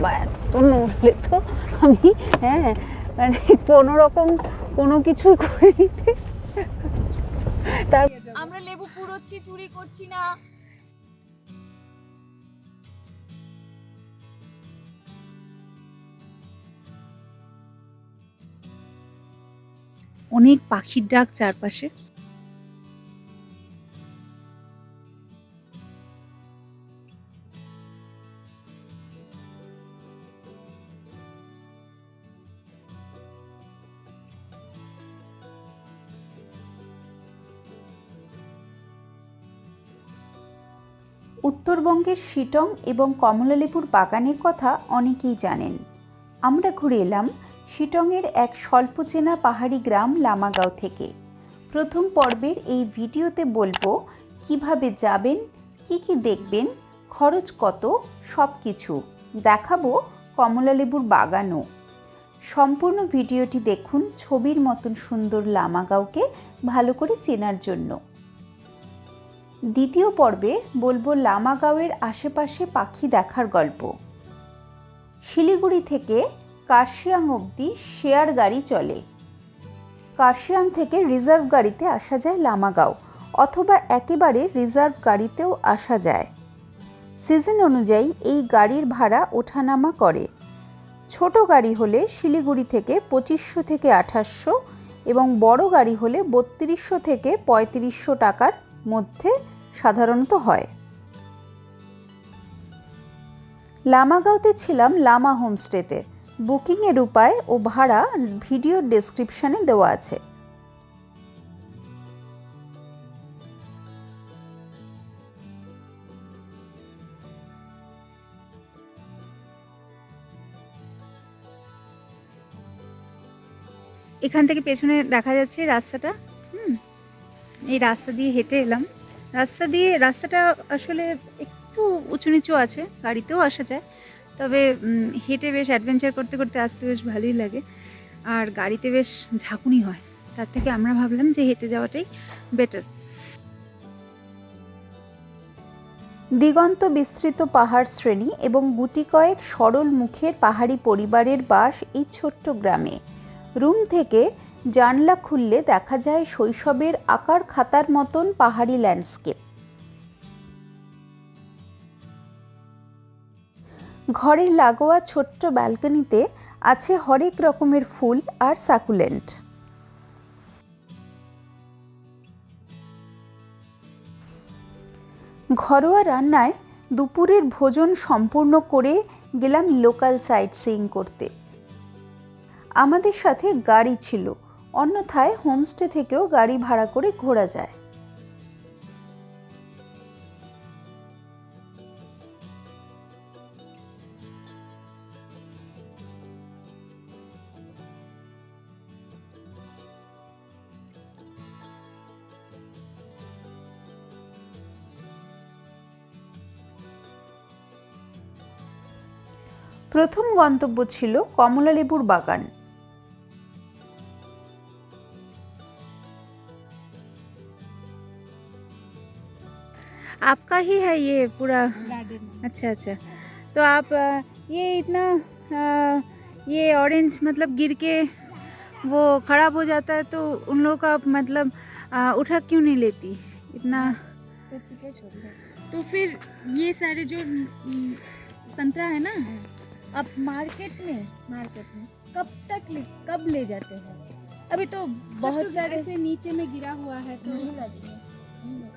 বাবা এত নড়লে তো আমি হ্যাঁ মানে কোনো রকম কোনো কিছুই করে নিতে। তার আমরা লেবু পুড়োচ্ছি, চুরি করছি না। অনেক পাখির ডাক চারপাশে। উত্তরবঙ্গের শিটং এবং কমলালেবুর বাগানের কথা অনেকেই জানেন। আমরা ঘুরে এলাম শিটংয়ের এক স্বল্প চেনা পাহাড়ি গ্রাম লামাগাঁও থেকে। প্রথম পর্বের এই ভিডিওতে বলবো কিভাবে যাবেন, কি দেখবেন, খরচ কত, সব কিছু দেখাবো। কমলালেবুর বাগানও। সম্পূর্ণ ভিডিওটি দেখুন ছবির মতন সুন্দর লামাগাঁওকে ভালো করে চেনার জন্য। দ্বিতীয় পর্বে বলবো লামাগাঁওয়ের আশেপাশে পাখি দেখার গল্প। শিলিগুড়ি থেকে কার্শিয়াং অবধি শেয়ার গাড়ি চলে। কার্শিয়াং থেকে রিজার্ভ গাড়িতে আসা যায় লামাগাঁও, অথবা একেবারে রিজার্ভ গাড়িতেও আসা যায়। সিজন অনুযায়ী এই গাড়ির ভাড়া ওঠানামা করে। ছোট গাড়ি হলে শিলিগুড়ি থেকে 2500 থেকে 2800 এবং বড় গাড়ি হলে 3200 থেকে 3500 টাকার মধ্যে সাধারণত হয়। লামাগাঁওতে ছিলাম লামা হোমস্টেতে। বুকিংয়ের উপায় ও ভাড়া ভিডিওর ডেসক্রিপশানে দেওয়া আছে। এখান থেকে পেছনে দেখা যাচ্ছে রাস্তাটা। এই রাস্তা দিয়ে হেঁটে এলাম। রাস্তাটা আসলে একটু উঁচু নিচু আছে, গাড়িতেও আসা যায়, তবে হেঁটে বেশ অ্যাডভেঞ্চার করতে করতে আসতে বেশ ভালোই লাগে। আর গাড়িতে বেশ ঝাঁকুনি হয়, তার থেকে আমরা ভাবলাম যে হেঁটে যাওয়াটাই বেটার। দিগন্ত বিস্তৃত পাহাড় শ্রেণী এবং গুটি কয়েক সরল মুখের পাহাড়ি পরিবারের বাস এই ছোট্ট গ্রামে। রুম থেকে জানলা খুললে দেখা যায় শৈশবের আকার খাতার মতন পাহাড়ি ল্যান্ডস্কেপ। ঘরের লাগোয়া ছোট্ট ব্যালকনিতে আছে হরেক রকমের ফুল আর সাকুলেন্ট। ঘরোয়া রান্নায় দুপুরের ভোজন সম্পূর্ণ করে গেলাম লোকাল সাইট সিইং করতে। আমাদের সাথে গাড়ি ছিল, অন্যথায় হোমস্টে থেকেও গাড়ি ভাড়া করে ঘোরা যায়। প্রথম গন্তব্য ছিল কমলালেবুর বাগান। आपका ही है ये पूरा गार्डन? अच्छा, तो आप ये इतना ये ऑरेंज मतलब गिर के वो खराब हो जाता है, तो उन लोगों का मतलब उठा क्यों नहीं लेती इतना? तो फिर ये सारे जो संतरा है ना, अब मार्केट में कब ले जाते हैं? अभी तो बहुत सारे से नीचे में गिरा हुआ है, तो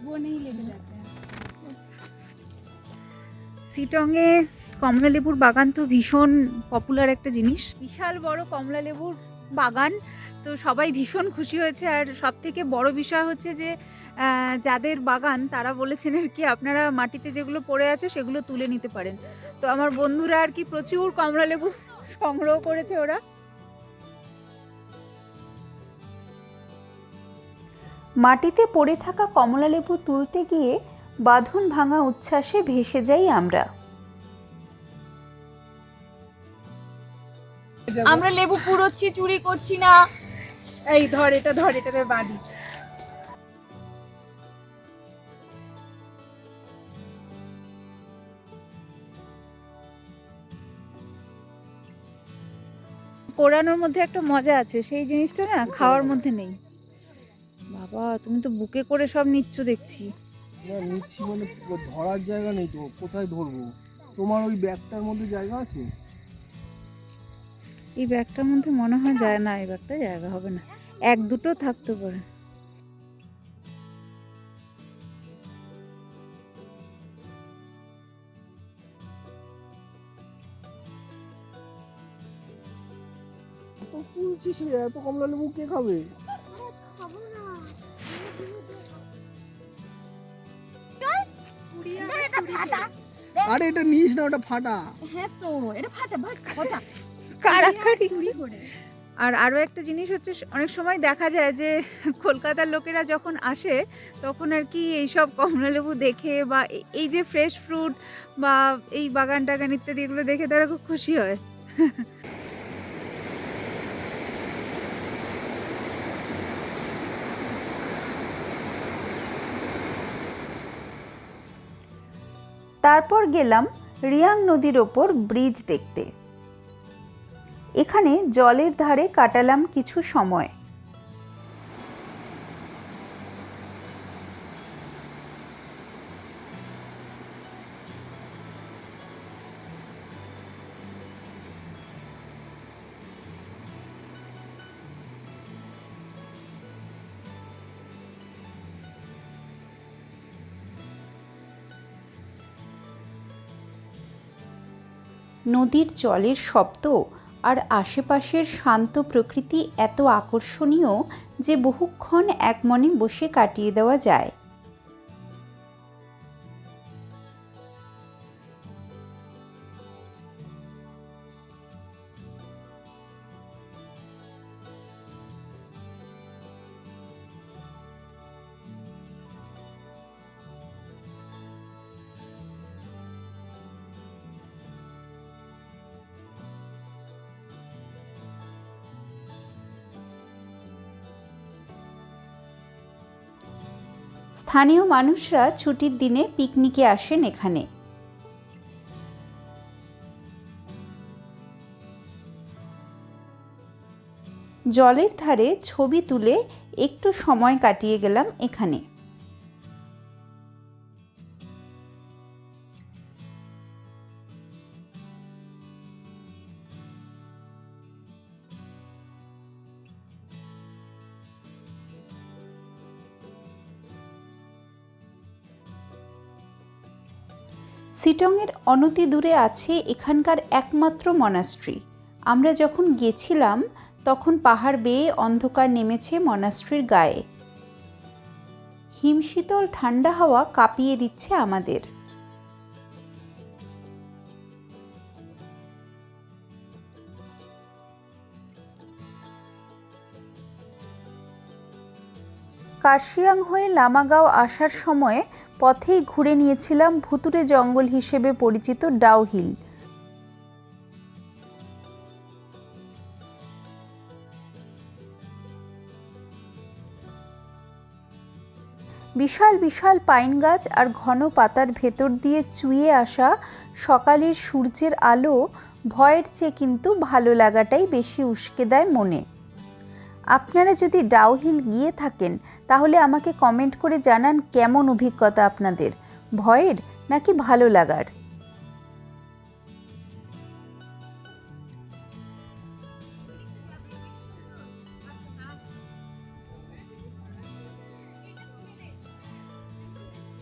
वो नहीं लेके जाते हैं। শিটংয়ে কমলালেবুর বাগান তো ভীষণ পপুলার একটা জিনিস। বিশাল বড় কমলালেবুর বাগান, তো সবাই ভীষণ খুশি হয়েছে। আর সব থেকে বড় বিষয় হচ্ছে যে যাদের বাগান তারা বলেছেন আর কি আপনারা মাটিতে যেগুলো পড়ে আছে সেগুলো তুলে নিতে পারেন। তো আমার বন্ধুরা আর কি প্রচুর কমলালেবু সংগ্রহ করেছে ওরা। মাটিতে পড়ে থাকা কমলালেবু তুলতে গিয়ে বাঁধন ভাঙা উচ্ছ্বাসে ভেসে যাই আমরা। আমরা লেবু পুড়োচ্ছি, চুরি করছি না। এই ধর এটাতে বাঁধি। কোরানোর মধ্যে একটা মজা আছে, সেই জিনিসটা না খাওয়ার মধ্যে নেই। বাবা তুমি তো বুকে করে সব নিচ্ছ দেখছি। না নিচ্ছি মানে ধরার জায়গা নেই তো, কোথায় ধরবো? তোমার ওই ব্যাগটার মধ্যে জায়গা আছে? এই ব্যাগটার মধ্যে মনে হয় যায় না, এই ব্যাগটা জায়গা হবে না, এক দুটো থাকতে পারে। এত খুলছিস রে, এত কমলা লেবু কে খাবে? আরে এটা নিস না, ওটা ফাটা। হ্যাঁ তো এটা ফাটা ভাগ কথা কাড়াকাড়ি। চুরি করে। আর আরও একটা জিনিস হচ্ছে, অনেক সময় দেখা যায় যে কলকাতার লোকেরা যখন আসে তখন আর কি এইসব কমলালেবু দেখে বা এই যে ফ্রেশ ফ্রুট বা এই বাগান টাগান ইত্যাদি এগুলো দেখে তারা খুব খুশি হয়। তারপর গেলাম রিয়াং নদীর ওপর ব্রিজ দেখতে। এখানে জলের ধারে কাটালাম কিছু সময়। নদীর জলের শব্দ আর আশেপাশের শান্ত প্রকৃতি এত আকর্ষণীয় যে বহুক্ষণ একমনে বসে কাটিয়ে দেওয়া যায়। স্থানীয় মানুষরা ছুটির দিনে পিকনিকে আসেন এখানে। জলের ধারে ছবি তুলে একটু সময় কাটিয়ে গেলাম এখানে। সিটংয়ের অনতি দূরে আছে এখানকার একমাত্র মনাস্ট্রি। আমরা যখন গেছিলাম তখন পাহাড় বেয়ে অন্ধকার নেমেছে মনাস্ট্রির গায়ে। হিমশীতল ঠান্ডা হাওয়া কাঁপিয়ে দিচ্ছে আমাদের। কার্শিয়াং হয়ে লামাগাঁও আসার সময় পথেই ঘুরে নিয়েছিলাম ভুতুড়ে জঙ্গল হিসেবে পরিচিত ডাউ হিল। বিশাল বিশাল পাইন গাছ আর ঘন পাতার ভেতর দিয়ে চুইয়ে আসা সকালের সূর্যের আলো ভয়ের চেয়ে কিন্তু ভালো লাগাটাই বেশি উস্কে দেয় মনে। আপনারা যদি ডাউ হিল গিয়ে থাকেন তাহলে আমাকে কমেন্ট করে জানান কেমন অভিজ্ঞতা আপনাদের, ভয়ের নাকি ভালো লাগার।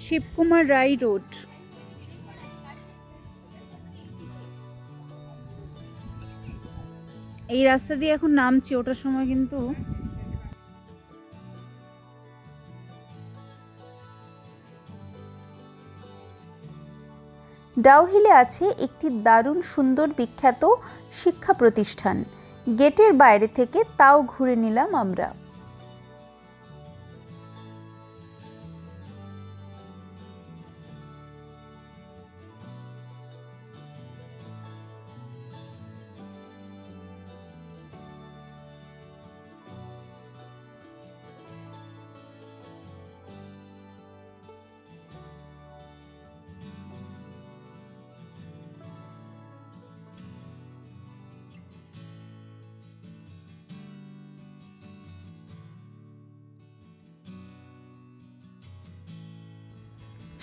শিবকুমার রায় রোড। এই রাস্তা দিয়ে এখন নামছি, ওটার সময় কিন্তু ডাউ হিলে আছে একটি দারুণ সুন্দর বিখ্যাত শিক্ষা প্রতিষ্ঠান। গেটের বাইরে থেকে তাও ঘুরে নিলাম আমরা।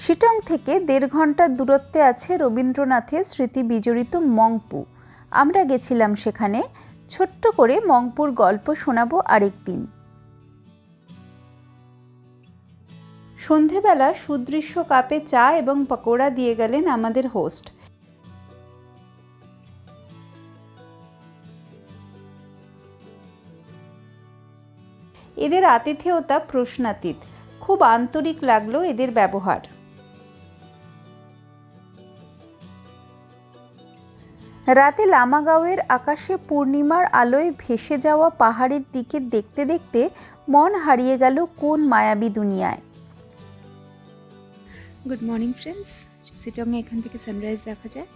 শিটং থেকে 1.5 ঘন্টার দূরত্বে আছে রবীন্দ্রনাথের স্মৃতি বিজড়িত মংপু। আমরা গেছিলাম সেখানে। ছোট্ট করে মংপুর গল্প শোনাবো আরেকদিন। সন্ধেবেলা সুদৃশ্য কাপে চা এবং পকোড়া দিয়ে গেলেন আমাদের হোস্ট। এদের আতিথেয়তা প্রশ্নাতীত, খুব আন্তরিক লাগলো এদের ব্যবহার। রাতে লামাগাঁওয়ের আকাশে পূর্ণিমার আলোয় ভেসে যাওয়া পাহাড়ের দিকে দেখতে দেখতে মন হারিয়ে গেল কোন মায়াবী দুনিয়ায়। Good morning friends. শিটংয়ে এখান থেকে সানরাইজ দেখা যায়।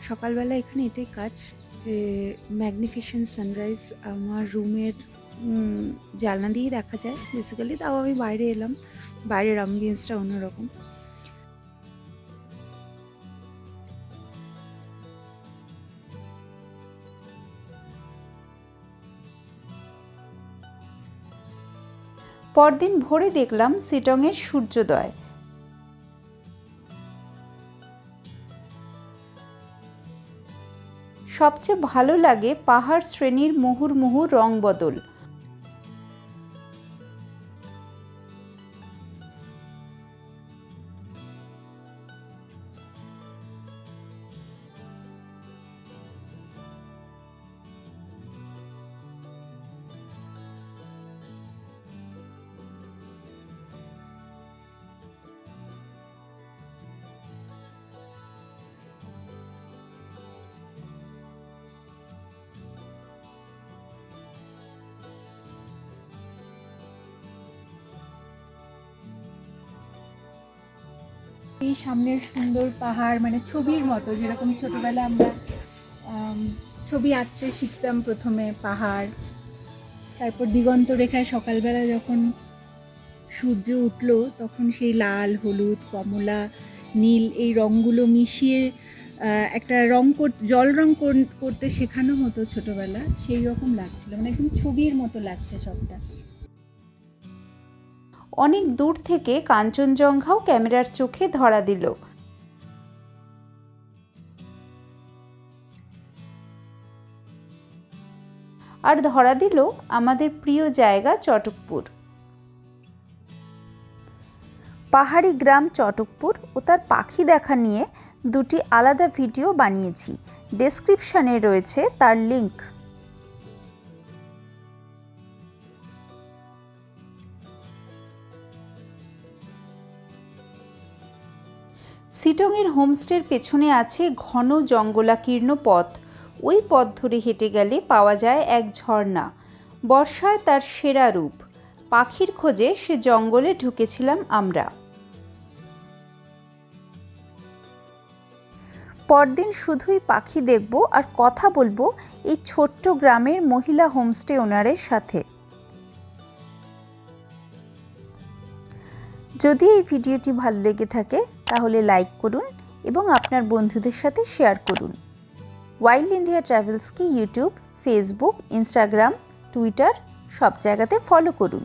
সকালবেলা এখানে এটাই কাজ যে ম্যাগনিফিসেন্ট সানরাইজ আমার রুমের জানলা দিয়েই দেখা যায় বেসিক্যালি। তাও আমি বাইরে এলাম, বাইরের অ্যাম্বিয়েন্সটা অন্যরকম। পরদিন ভোরে দেখলাম শিটংয়ের সূর্যোদয়। সবচেয়ে ভালো লাগে পাহাড় শ্রেণীর মুহুর্মুহু রং বদল। এই সামনের সুন্দর পাহাড়, মানে ছবির মতো, যেরকম ছোটবেলা আমরা ছবি আঁকতে শিখতাম। প্রথমে পাহাড়, তারপর দিগন্ত রেখায় সকালবেলা যখন সূর্য উঠলো তখন সেই লাল, হলুদ, কমলা, নীল এই রঙগুলো মিশিয়ে একটা জল রং করতে শেখানো হতো ছোটবেলা। সেই রকম লাগছিল, মানে একদম ছবির মতো লাগছে সবটা। অনেক দূর থেকে কাঞ্চনজঙ্ঘাও ক্যামেরার চোখে ধরা দিল। আর ধরা দিল আমাদের প্রিয় জায়গা চটকপুর। পাহাড়ি গ্রাম চটকপুর ও তার পাখি দেখা নিয়ে 2টি আলাদা ভিডিও বানিয়েছি। ডেসক্রিপশনে রয়েছে তার লিংক। শিটংয়ের হোমস্টের পেছনে আছে ঘন জঙ্গলাকীর্ণ পথ। ওই পথ ধরে হেঁটে গেলে পাওয়া যায় এক ঝর্ণা, বর্ষায় তার সেরা রূপ। পাখির খোঁজে সে জঙ্গলে ঢুকেছিলাম আমরা। পরদিন শুধুই পাখি দেখব আর কথা বলবো এই ছোট্ট গ্রামের মহিলা হোমস্টে ওনারের সাথে। যদি এই ভিডিওটি ভালো লেগে থাকে তাহলে লাইক করুন এবং আপনার বন্ধুদের সাথে শেয়ার করুন। ওয়াইল্ড ইন্ডিয়া ট্রাভেলসকে ইউটিউব, ফেসবুক, ইনস্টাগ্রাম, টুইটার সব জায়গাতে ফলো করুন।